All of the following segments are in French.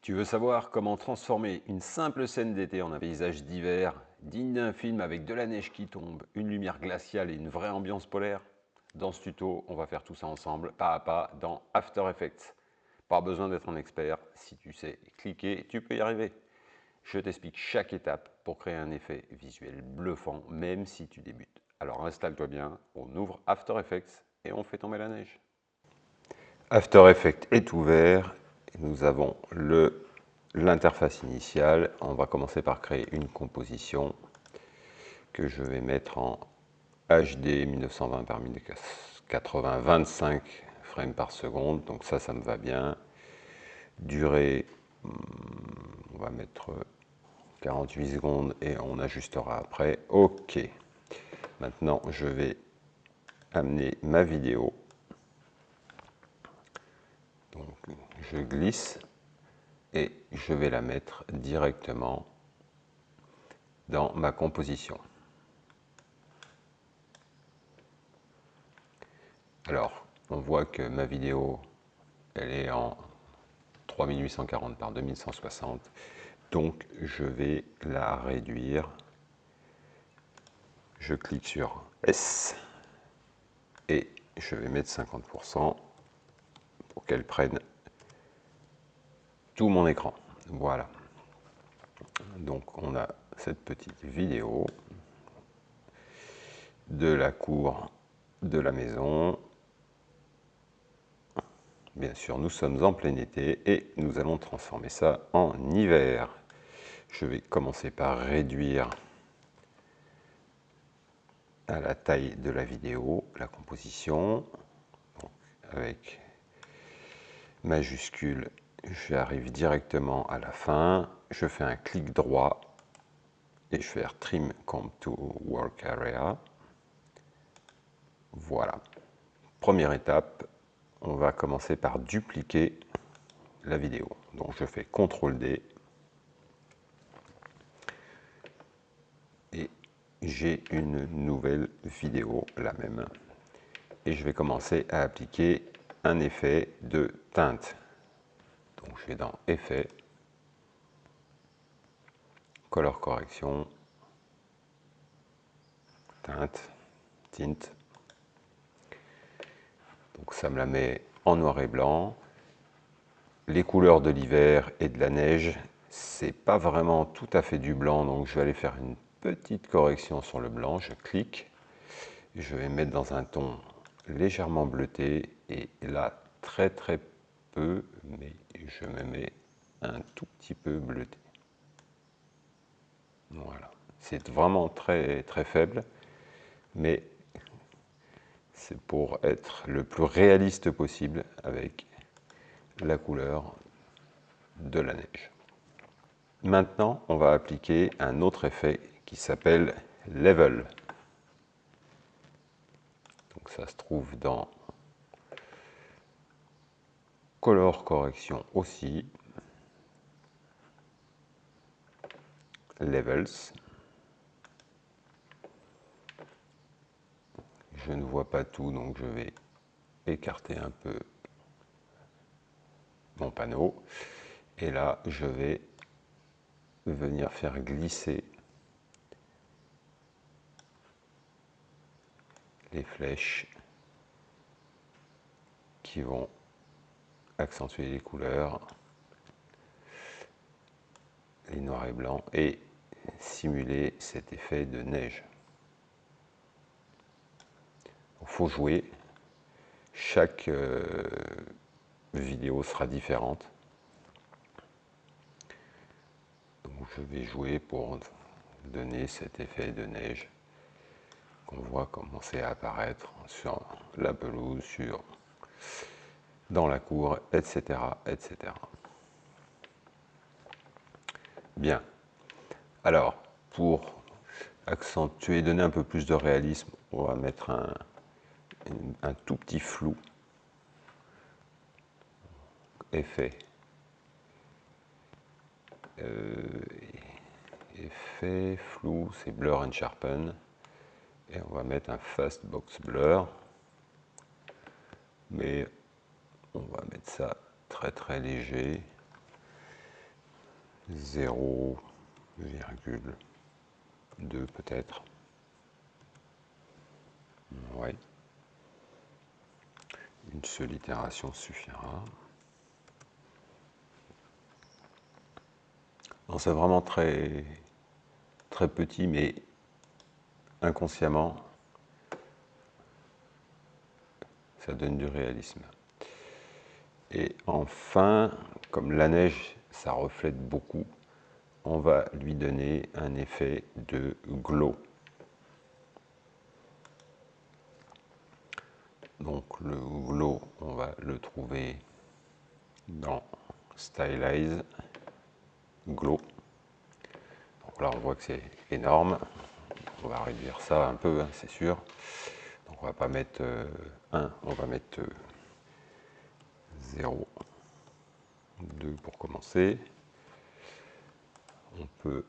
Tu veux savoir comment transformer une simple scène d'été en un paysage d'hiver, digne d'un film avec de la neige qui tombe, une lumière glaciale et une vraie ambiance polaire? Dans ce tuto, on va faire tout ça ensemble, pas à pas, dans After Effects. Pas besoin d'être un expert, si tu sais cliquer, tu peux y arriver. Je t'explique chaque étape pour créer un effet visuel bluffant, même si tu débutes. Alors installe-toi bien, on ouvre After Effects et on fait tomber la neige. After Effects est ouvert. Nous avons l'interface initiale. On va commencer par créer une composition que je vais mettre en HD 1920 par 1080, 25 frames par seconde. Donc ça me va bien. Durée, on va mettre 48 secondes et on ajustera après. OK. Maintenant, je vais amener ma vidéo. Donc, je glisse et je vais la mettre directement dans ma composition. Alors, on voit que ma vidéo, elle est en 3840 par 2160, donc je vais la réduire. Je clique sur S et je vais mettre 50% pour qu'elle prenne tout mon écran. Voilà. Donc on a cette petite vidéo de la cour de la maison. Bien sûr, nous sommes en plein été et nous allons transformer ça en hiver. Je vais commencer par réduire à la taille de la vidéo, la composition. Donc, avec majuscule, j'arrive directement à la fin. Je fais un clic droit et je fais Trim Comp to Work Area. Voilà. Première étape, on va commencer par dupliquer la vidéo. Donc je fais CTRL D et j'ai une nouvelle vidéo, la même. Et je vais commencer à appliquer un effet de teinte. Donc je vais dans Effet, Color Correction, Teinte, Tint. Donc ça me la met en noir et blanc. Les couleurs de l'hiver et de la neige, c'est pas vraiment tout à fait du blanc, donc je vais aller faire une petite correction sur le blanc. Je clique, je vais mettre dans un ton légèrement bleuté et là très peu, mais je me mets un tout petit peu bleuté. Voilà, c'est vraiment très faible, mais c'est pour être le plus réaliste possible avec la couleur de la neige. Maintenant, on va appliquer un autre effet qui s'appelle Level. Donc ça se trouve dans Color Correction aussi, Levels. Je ne vois pas tout, donc je vais écarter un peu mon panneau. Et là, je vais venir faire glisser les flèches qui vont accentuer les couleurs, les noirs et blancs, et simuler cet effet de neige. Il faut jouer. Chaque vidéo sera différente. Donc je vais jouer pour donner cet effet de neige qu'on voit commencer à apparaître sur la pelouse, dans la cour, etc., etc. Bien. Alors, pour accentuer, donner un peu plus de réalisme, on va mettre un tout petit flou. Effet. Effet, flou, c'est Blur and Sharpen. Et on va mettre un Fast Box Blur. Mais on va mettre ça très léger. 0,2 peut-être. Ouais. Une seule itération suffira. C'est vraiment très, très petit, mais inconsciemment, ça donne du réalisme. Et enfin, comme la neige, ça reflète beaucoup, on va lui donner un effet de glow. Donc le glow, on va le trouver dans Stylize, glow. Donc là, on voit que c'est énorme. On va réduire ça un peu, hein, c'est sûr. Donc on va pas mettre 1, on va mettre 0,2 pour commencer. On peut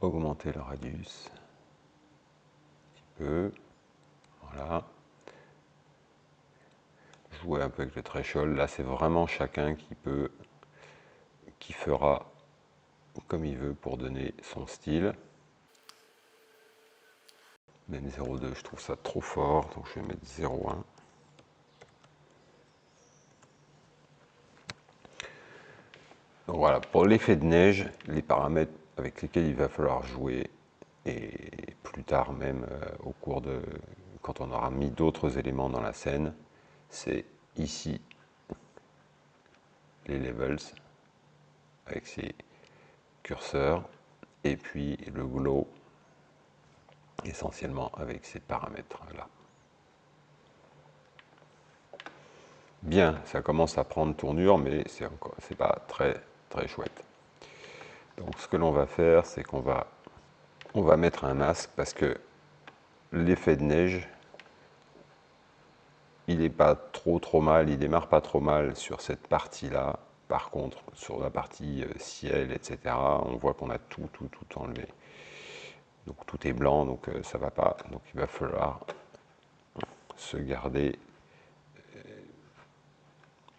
augmenter le radius un petit peu. Voilà. Jouer un peu avec le threshold. Là, c'est vraiment chacun qui fera comme il veut pour donner son style. Même 0,2, je trouve ça trop fort, donc je vais mettre 0,1. Donc voilà, pour l'effet de neige, les paramètres avec lesquels il va falloir jouer, et plus tard même au cours de, quand on aura mis d'autres éléments dans la scène, c'est ici les levels avec ses curseurs, et puis le glow essentiellement avec ces paramètres là. Bien, ça commence à prendre tournure, mais c'est pas très très chouette. Donc ce que l'on va faire, c'est qu'on va mettre un masque, parce que l'effet de neige, il n'est pas trop mal, il démarre pas trop mal sur cette partie là. Par contre, sur la partie ciel, etc., on voit qu'on a tout enlevé. Donc tout est blanc, donc ça va pas. Donc il va falloir se garder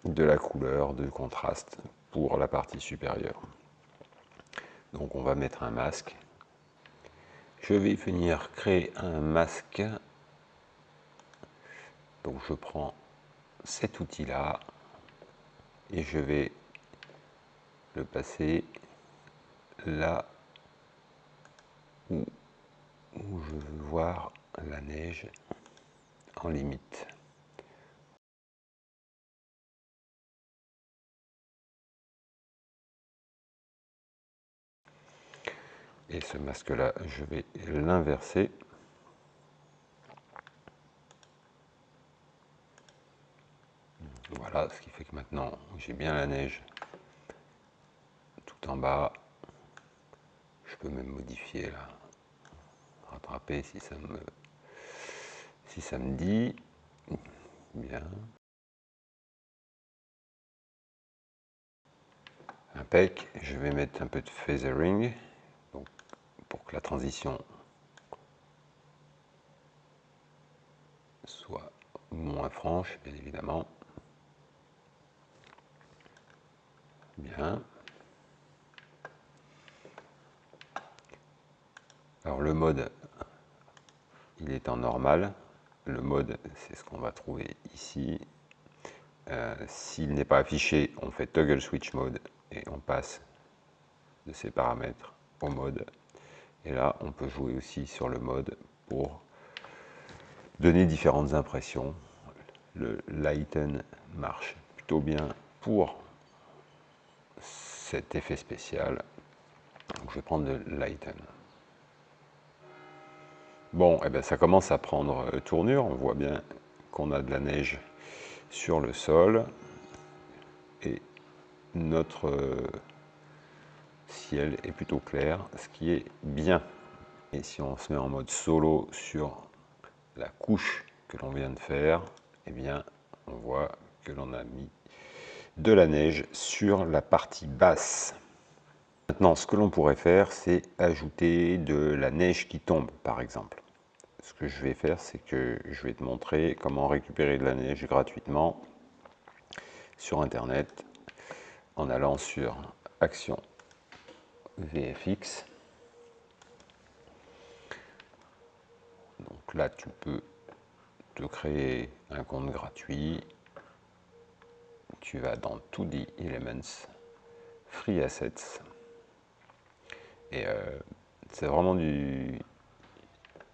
de la couleur, de contraste pour la partie supérieure. Donc on va mettre un masque. Je vais venir créer un masque. Donc je prends cet outil là et je vais le passer là où je veux voir la neige en limite. Et ce masque là, je vais l'inverser. Voilà, ce qui fait que maintenant j'ai bien la neige tout en bas. Je peux même modifier là, rattraper si ça me dit. Bien. Impec. Je vais mettre un peu de feathering, donc pour que la transition soit moins franche, bien évidemment. Bien. Alors le mode, il est en normal. Le mode, c'est ce qu'on va trouver ici. S'il n'est pas affiché, on fait toggle switch mode et on passe de ces paramètres au mode. Et là, on peut jouer aussi sur le mode pour donner différentes impressions. Le lighten marche plutôt bien pour cet effet spécial. Donc je vais prendre le lighten. Bon, et bien ça commence à prendre tournure. On voit bien qu'on a de la neige sur le sol et notre ciel est plutôt clair, ce qui est bien. Et si on se met en mode solo sur la couche que l'on vient de faire, eh bien on voit que l'on a mis de la neige sur la partie basse. Maintenant, ce que l'on pourrait faire, c'est ajouter de la neige qui tombe, par exemple. Ce que je vais faire, c'est que je vais te montrer comment récupérer de la neige gratuitement sur Internet en allant sur Action, VFX. Donc là, tu peux te créer un compte gratuit. Tu vas dans 2D Elements, Free Assets. Et c'est vraiment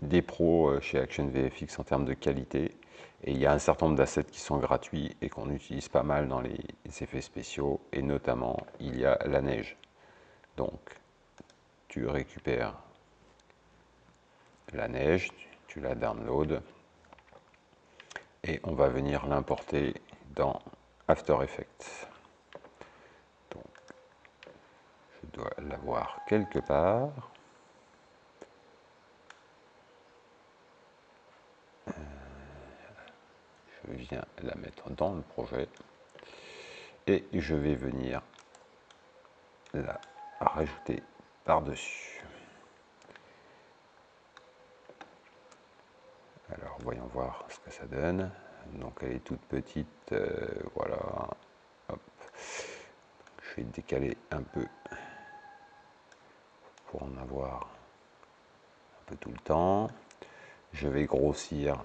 des pros chez Action VFX en termes de qualité. Et il y a un certain nombre d'assets qui sont gratuits et qu'on utilise pas mal dans les effets spéciaux. Et notamment, il y a la neige. Donc, tu récupères la neige, tu la download. Et on va venir l'importer dans After Effects. Donc, je dois l'avoir quelque part. Je viens la mettre dans le projet. Et je vais venir la rajouter par-dessus. Alors, voyons voir ce que ça donne. Donc, elle est toute petite. Voilà. Hop. Je vais décaler un peu pour en avoir un peu tout le temps. Je vais grossir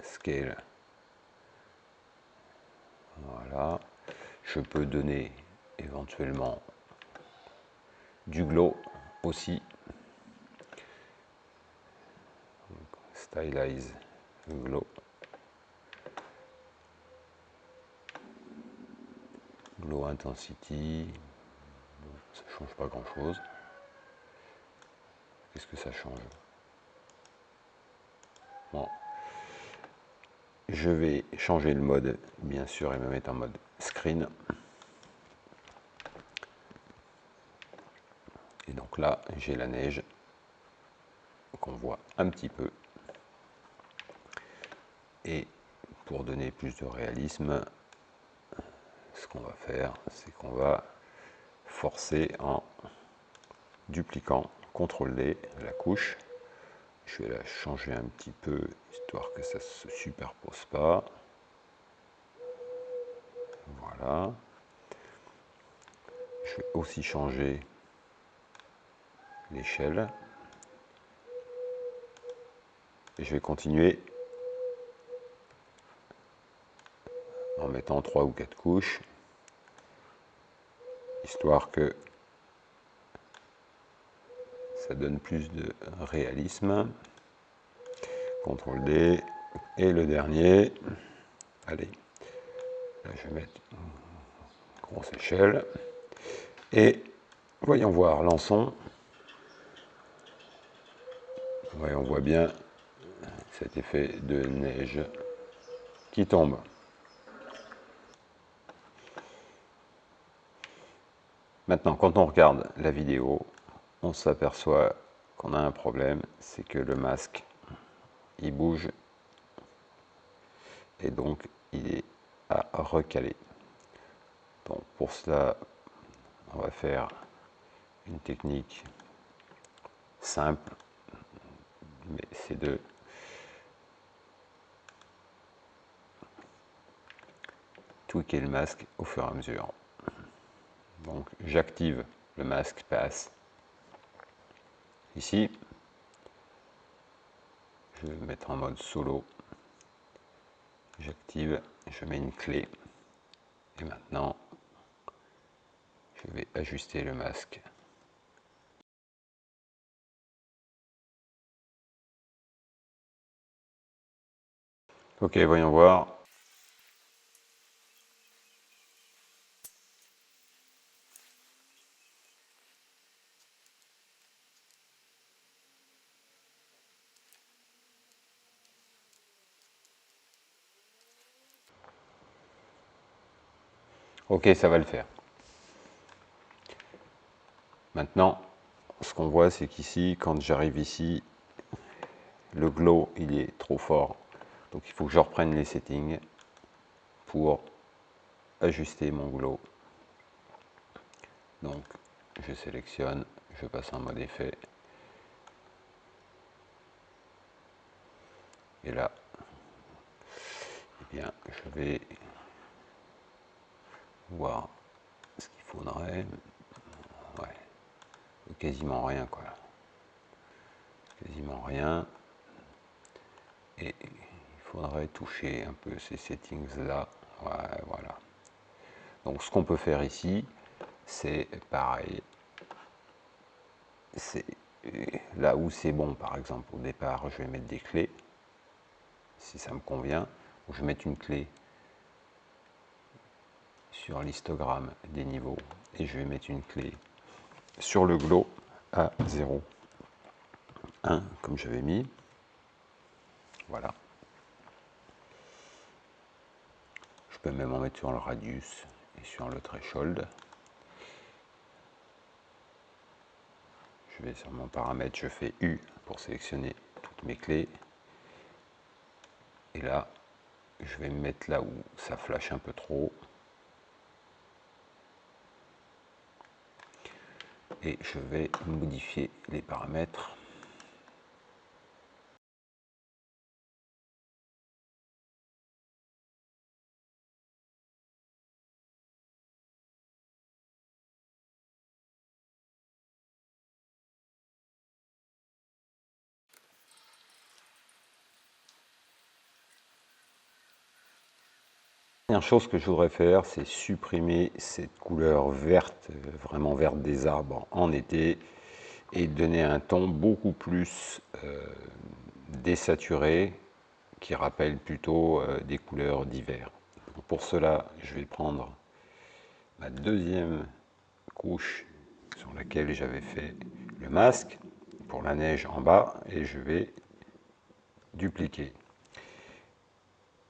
Scale. Voilà. Je peux donner éventuellement du glow aussi. Stylize glow. Glow intensity. Bon, ça ne change pas grand chose. Qu'est-ce que ça change? Bon. Je vais changer le mode, bien sûr, et me mettre en mode screen. Et donc là, j'ai la neige qu'on voit un petit peu. Et pour donner plus de réalisme, ce qu'on va faire, c'est qu'on va forcer en dupliquant CTRL-D la couche. Je vais la changer un petit peu, histoire que ça ne se superpose pas. Voilà. Je vais aussi changer l'échelle. Et je vais continuer en mettant 3 ou 4 couches, histoire que ça donne plus de réalisme. CTRL-D. Et le dernier, allez, là je vais mettre une grosse échelle. Et voyons voir, lançons. Ouais, on voit bien cet effet de neige qui tombe. Maintenant, quand on regarde la vidéo, on s'aperçoit qu'on a un problème, c'est que le masque, il bouge et donc il est à recaler. Donc pour cela, on va faire une technique simple, mais c'est de tweaker le masque au fur et à mesure. Donc j'active le masque pass ici. Je vais me mettre en mode solo. J'active, je mets une clé. Et maintenant, je vais ajuster le masque. Ok, voyons voir. Ok, ça va le faire. Maintenant, ce qu'on voit, c'est qu'ici, quand j'arrive ici, le glow, il est trop fort. Donc il faut que je reprenne les settings pour ajuster mon glow. Donc je sélectionne, je passe en mode effet. Et là, eh bien, je vais voir ce qu'il faudrait. quasiment rien quoi. Quasiment rien. Et il faudrait toucher un peu ces settings là. Ouais, voilà. Donc ce qu'on peut faire ici, c'est pareil. C'est là où c'est bon, par exemple, au départ, je vais mettre des clés, si ça me convient. Je vais mettre une clé sur l'histogramme des niveaux et je vais mettre une clé sur le glow à 0, 1, comme j'avais mis. Voilà. Je peux même en mettre sur le radius et sur le threshold. Je vais sur mon paramètre, je fais U pour sélectionner toutes mes clés. Et là, je vais me mettre là où ça flash un peu trop. Et je vais modifier les paramètres. La première chose que je voudrais faire, c'est supprimer cette couleur verte, vraiment verte des arbres en été, et donner un ton beaucoup plus désaturé, qui rappelle plutôt des couleurs d'hiver. Pour cela, je vais prendre ma deuxième couche sur laquelle j'avais fait le masque pour la neige en bas, et je vais dupliquer.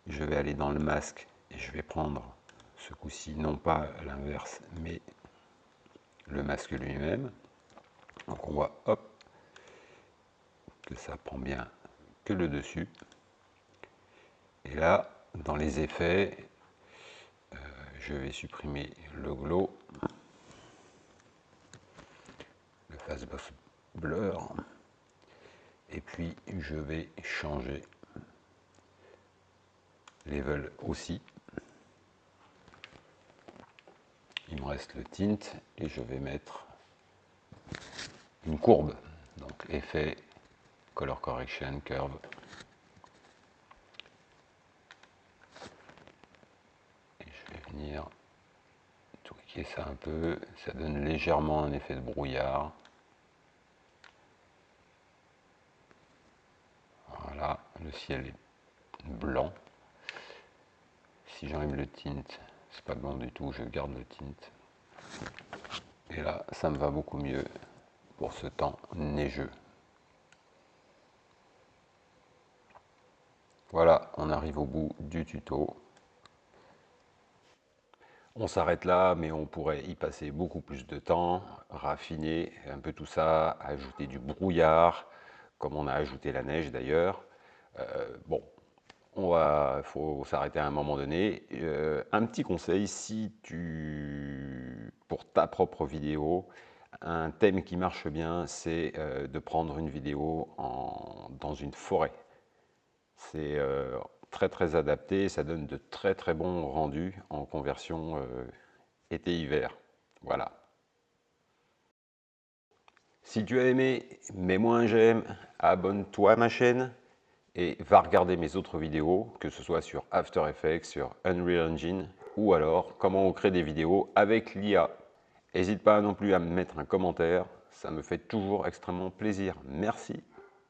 Je vais aller dans le masque et je vais prendre ce coup-ci, non pas l'inverse, mais le masque lui-même. Donc on voit, hop, que ça prend bien que le dessus. Et là, dans les effets, je vais supprimer le glow, le fastbox blur, et puis je vais changer level aussi. Il me reste le tint et je vais mettre une courbe, donc effet color correction curve. Et je vais venir tweaker ça un peu, ça donne légèrement un effet de brouillard. Voilà, le ciel est blanc. Si j'enlève le tint, c'est pas blanc du tout, je garde le tint. Et là, ça me va beaucoup mieux pour ce temps neigeux. Voilà, on arrive au bout du tuto. On s'arrête là, mais on pourrait y passer beaucoup plus de temps, raffiner un peu tout ça, ajouter du brouillard, comme on a ajouté la neige d'ailleurs. Bon, faut s'arrêter à un moment donné. Un petit conseil, si pour ta propre vidéo, un thème qui marche bien, c'est de prendre une vidéo dans une forêt. C'est très très adapté, ça donne de très très bons rendus en conversion été-hiver. Voilà. Si tu as aimé, mets-moi un j'aime, abonne-toi à ma chaîne et va regarder mes autres vidéos, que ce soit sur After Effects, sur Unreal Engine ou alors comment on crée des vidéos avec l'IA. N'hésite pas non plus à me mettre un commentaire, ça me fait toujours extrêmement plaisir. Merci.